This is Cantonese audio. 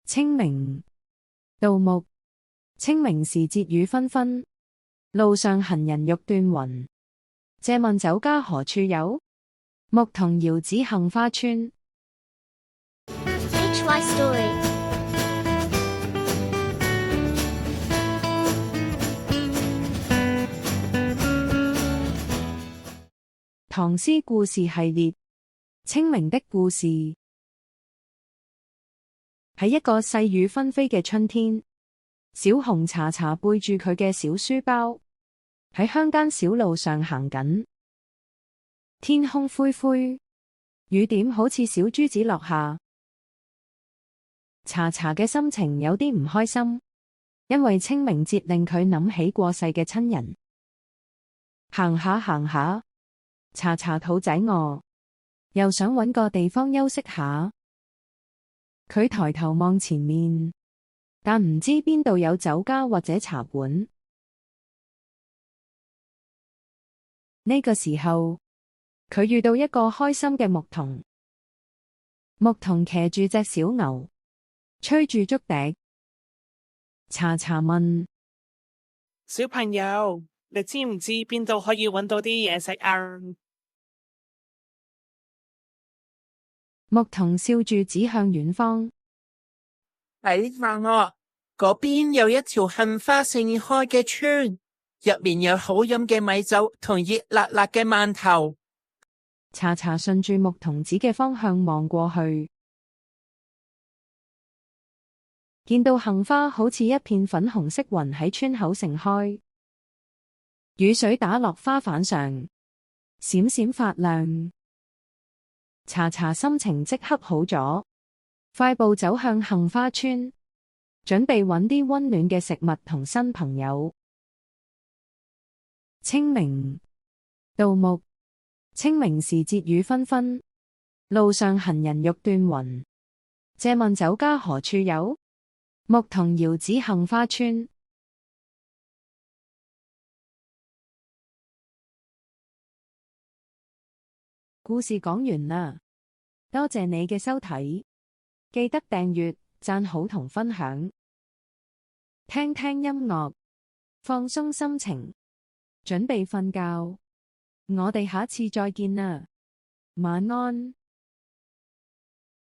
清明，杜牧。清明時節雨紛紛，路上行人欲斷魂。借問酒家何處有？牧童遙指杏花村。HY Story。唐詩故事系列，清明的故事。喺一個細雨紛飛嘅春天，小紅茶茶背住佢嘅小書包，喺鄉間小路上行緊。天空灰灰，雨點好似小珠子落下。茶茶嘅心情有啲唔開心，因為清明節令佢諗起過世嘅親人。行下行下，茶茶肚仔餓，又想搵個地方休息下。佢抬頭望前面，但唔知邊度有酒家或者茶館。呢個時候，佢遇到一個開心嘅牧童。牧童騎住隻小牛，吹住竹笛。茶茶問：小朋友，你知唔知邊度可以搵到啲嘢食啊？牧童笑住指向遠方。睇下我，嗰邊有一條杏花盛開嘅村，入面有好飲嘅米酒同熱辣辣嘅饅頭。茶茶順住牧童指嘅方向望過去，見到杏花好似一片粉紅色雲喺村口盛開，雨水打落花瓣上，閃閃發亮。茶茶心情即刻好咗，快步走向杏花村，準備搵啲溫暖嘅食物同新朋友。清明，杜牧。清明時節雨紛紛，路上行人欲斷魂。借問酒家何處有？牧童遙指杏花村。故事講完啦，多謝你嘅收睇，記得訂閱、讚好同分享。聽聽音樂，放鬆心情，準備瞓覺。我哋下次再見啦，晚安。